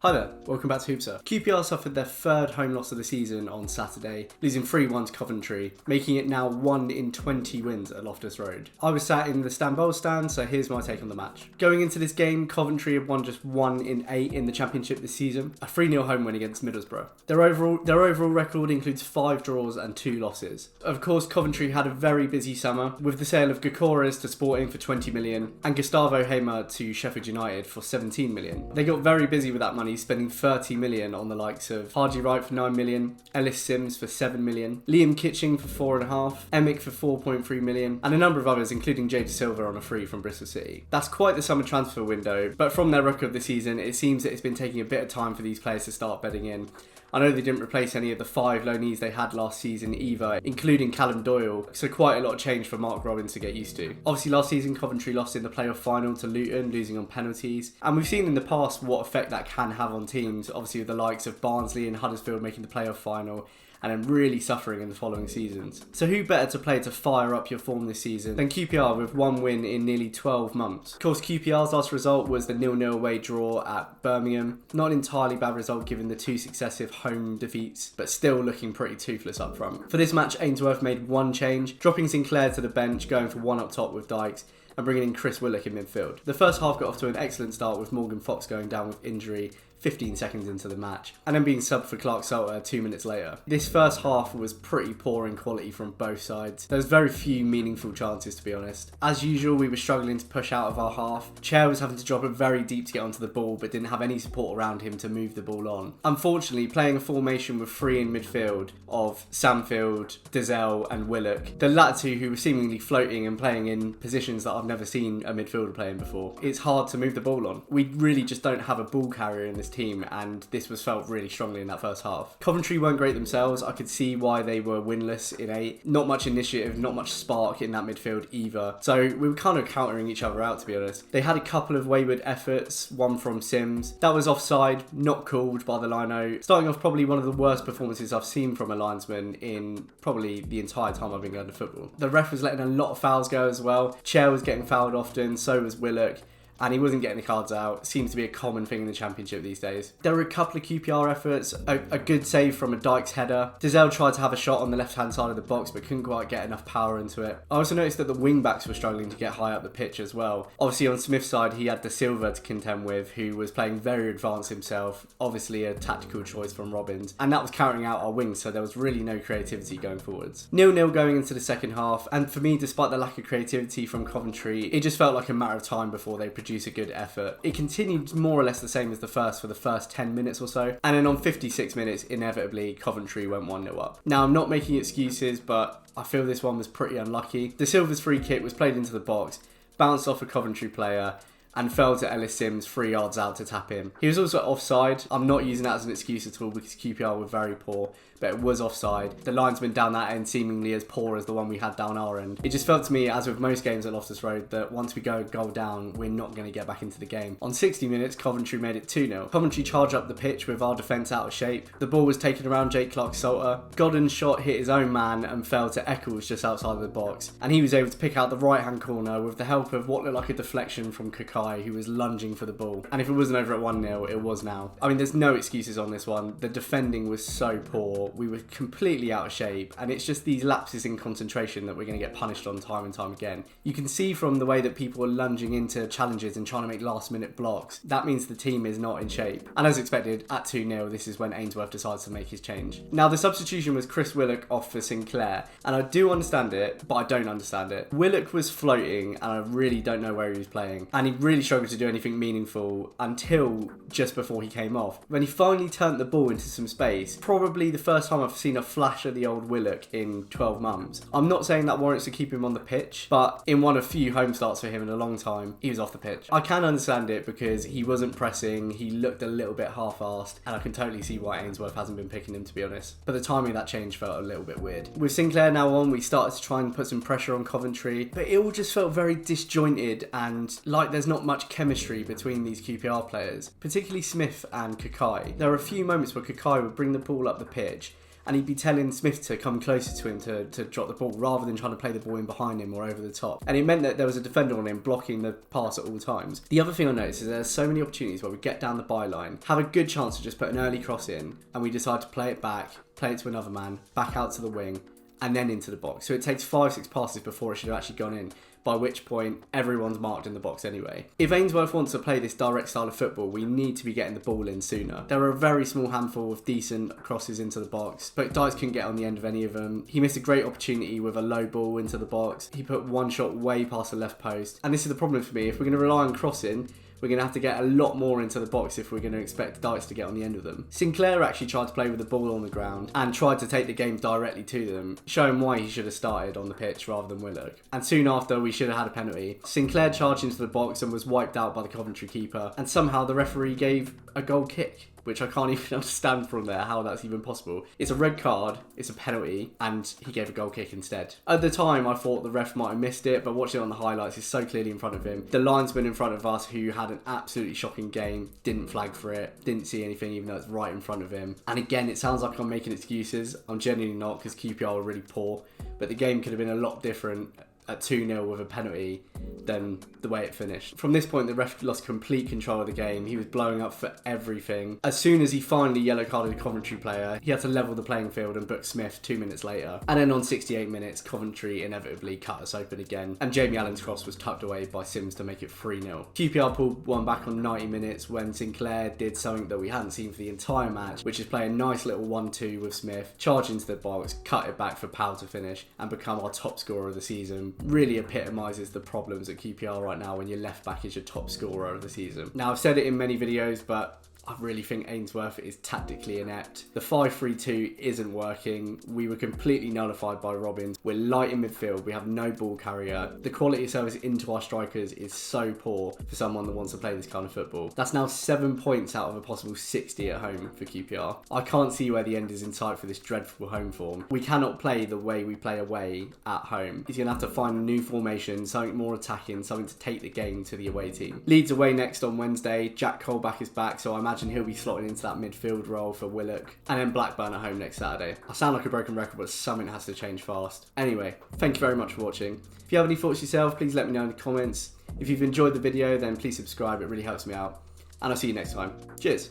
Hi there, welcome back to Hoopsa. QPR suffered their third home loss of the season on Saturday, losing 3-1 to Coventry, making it now 1 in 20 wins at Loftus Road. I was sat in the Stambowl stand, so here's my take on the match. Going into this game, Coventry had won just 1 in 8 in the Championship this season, a 3-0 home win against Middlesbrough. Their overall record includes 5 draws and 2 losses. Of course, Coventry had a very busy summer, with the sale of Gakores to Sporting for 20 million and Gustavo Hamer to Sheffield United for 17 million. They got very busy with that money, spending 30 million on the likes of Hardy Wright for 9 million, Ellis Sims for 7 million, Liam Kitching for 4.5, Emick for 4.3 million, and a number of others, including Jay De Silva on a free from Bristol City. That's quite the summer transfer window, but from their record this season, it seems that it's been taking a bit of time for these players to start bedding in. I know they didn't replace any of the 5 loanees they had last season either, including Callum Doyle, so quite a lot of change for Mark Robbins to get used to. Obviously last season Coventry lost in the playoff final to Luton, losing on penalties, and we've seen in the past what effect that can have on teams, obviously with the likes of Barnsley and Huddersfield making the playoff final, and then really suffering in the following seasons. So who better to play to fire up your form this season than QPR with 1 win in nearly 12 months? Of course, QPR's last result was the 0-0 away draw at Birmingham. Not an entirely bad result given the 2 successive home defeats, but still looking pretty toothless up front. For this match, Ainsworth made 1 change, dropping Sinclair to the bench, going for 1 up top with Dykes, and bringing in Chris Willock in midfield. The first half got off to an excellent start with Morgan Fox going down with injury 15 seconds into the match, and then being subbed for Clark Salter 2 minutes later. This first half was pretty poor in quality from both sides. There was very few meaningful chances, to be honest. As usual, we were struggling to push out of our half. Chair was having to drop it very deep to get onto the ball, but didn't have any support around him to move the ball on. Unfortunately, playing a formation with 3 in midfield of Samfield, Dazelle and Willock, the latter 2 who were seemingly floating and playing in positions that I've never seen a midfielder playing before, it's hard to move the ball on. We really just don't have a ball carrier in this team, and this was felt really strongly in that first half. Coventry weren't great themselves. I could see why they were winless in 8. Not much initiative, not much spark in that midfield either. So we were kind of countering each other out, to be honest. They had a couple of wayward efforts, one from Sims. That was offside, not called by the lino. Starting off probably one of the worst performances I've seen from a linesman in probably the entire time I've been going to football. The ref was letting a lot of fouls go as well. Chair was getting fouled often, so was Willock, and he wasn't getting the cards out. Seems to be a common thing in the Championship these days. There were a couple of QPR efforts, a good save from a Dykes header. Dazelle tried to have a shot on the left-hand side of the box, but couldn't quite get enough power into it. I also noticed that the wing-backs were struggling to get high up the pitch as well. Obviously on Smith's side, he had De Silva to contend with, who was playing very advanced himself. Obviously a tactical choice from Robbins, and that was carrying out our wings, so there was really no creativity going forwards. 0-0 going into the second half, and for me, despite the lack of creativity from Coventry, it just felt like a matter of time before they produce a good effort. It continued more or less the same as the first for the first 10 minutes or so, and then on 56 minutes, inevitably, Coventry went 1-0 up. Now, I'm not making excuses, but I feel this one was pretty unlucky. De Silva's free kick was played into the box, bounced off a Coventry player, and fell to Ellis Sims 3 yards out to tap in. He was also offside. I'm not using that as an excuse at all because QPR were very poor, but it was offside. The linesman down that end seemingly as poor as the one we had down our end. It just felt to me, as with most games at Loftus Road, that once we go a goal down, we're not going to get back into the game. On 60 minutes, Coventry made it 2-0. Coventry charged up the pitch with our defence out of shape. The ball was taken around Jake Clark Salter. Godden's shot hit his own man and fell to Eccles just outside of the box, and he was able to pick out the right-hand corner with the help of what looked like a deflection from Kakai, who was lunging for the ball. And if it wasn't over at 1-0, it was now. I mean, there's no excuses on this one. The defending was so poor. We were completely out of shape, and it's just these lapses in concentration that we're going to get punished on time and time again. You can see from the way that people are lunging into challenges and trying to make last-minute blocks, that means the team is not in shape. And as expected, at 2-0, this is when Ainsworth decides to make his change. Now, the substitution was Chris Willock off for Sinclair, and I do understand it, but I don't understand it. Willock was floating, and I really don't know where he was playing, and he really struggled to do anything meaningful until just before he came off. When he finally turned the ball into some space, probably the first time I've seen a flash of the old Willock in 12 months. I'm not saying that warrants to keep him on the pitch, but in one of few home starts for him in a long time, he was off the pitch. I can understand it because he wasn't pressing, he looked a little bit half-assed, and I can totally see why Ainsworth hasn't been picking him, to be honest. But the timing of that change felt a little bit weird. With Sinclair now on, we started to try and put some pressure on Coventry, but it all just felt very disjointed and like there's not much chemistry between these QPR players, particularly Smith and Kakai. There were a few moments where Kakai would bring the ball up the pitch and he'd be telling Smith to come closer to him to drop the ball rather than trying to play the ball in behind him or over the top. And it meant that there was a defender on him blocking the pass at all times. The other thing I noticed is there's so many opportunities where we get down the byline, have a good chance to just put an early cross in, and we decide to play it back, play it to another man, back out to the wing, and then into the box. So it takes 5-6 passes before it should have actually gone in, by which point everyone's marked in the box anyway. If Ainsworth wants to play this direct style of football, we need to be getting the ball in sooner. There are a very small handful of decent crosses into the box, but Dykes couldn't get on the end of any of them. He missed a great opportunity with a low ball into the box. He put one shot way past the left post. And this is the problem for me. If we're going to rely on crossing, we're going to have to get a lot more into the box if we're going to expect Dykes to get on the end of them. Sinclair actually tried to play with the ball on the ground and tried to take the game directly to them, showing why he should have started on the pitch rather than Willock. And soon after, we should have had a penalty. Sinclair charged into the box and was wiped out by the Coventry keeper, and somehow the referee gave a goal kick, which I can't even understand from there how that's even possible. It's a red card, it's a penalty, and he gave a goal kick instead. At the time, I thought the ref might have missed it, but watching it on the highlights, it's so clearly in front of him. The linesman in front of us, who had an absolutely shocking game, didn't flag for it, didn't see anything even though it's right in front of him. And again, it sounds like I'm making excuses. I'm genuinely not, because QPR were really poor, but the game could have been a lot different at 2-0 with a penalty than the way it finished. From this point, the ref lost complete control of the game. He was blowing up for everything. As soon as he finally yellow carded a Coventry player, he had to level the playing field and book Smith 2 minutes later. And then on 68 minutes, Coventry inevitably cut us open again, and Jamie Allen's cross was tucked away by Sims to make it 3-0. QPR pulled one back on 90 minutes when Sinclair did something that we hadn't seen for the entire match, which is play a nice little 1-2 with Smith, charge into the box, cut it back for Powell to finish, and become our top scorer of the season. Really epitomises the problems at QPR right now when your left back is your top scorer of the season. Now, I've said it in many videos, but I really think Ainsworth is tactically inept. The 5-3-2 isn't working. We were completely nullified by Robbins. We're light in midfield. We have no ball carrier. The quality of service into our strikers is so poor for someone that wants to play this kind of football. That's now 7 points out of a possible 60 at home for QPR. I can't see where the end is in sight for this dreadful home form. We cannot play the way we play away at home. He's going to have to find a new formation, something more attacking, something to take the game to the away team. Leeds away next on Wednesday. Jack Colback is back, so I imagine he'll be slotted into that midfield role for Willock. And then Blackburn at home next Saturday. I sound like a broken record, but something has to change fast. Anyway, thank you very much for watching. If you have any thoughts yourself, please let me know in the comments. If you've enjoyed the video, then please subscribe. It really helps me out. And I'll see you next time. Cheers.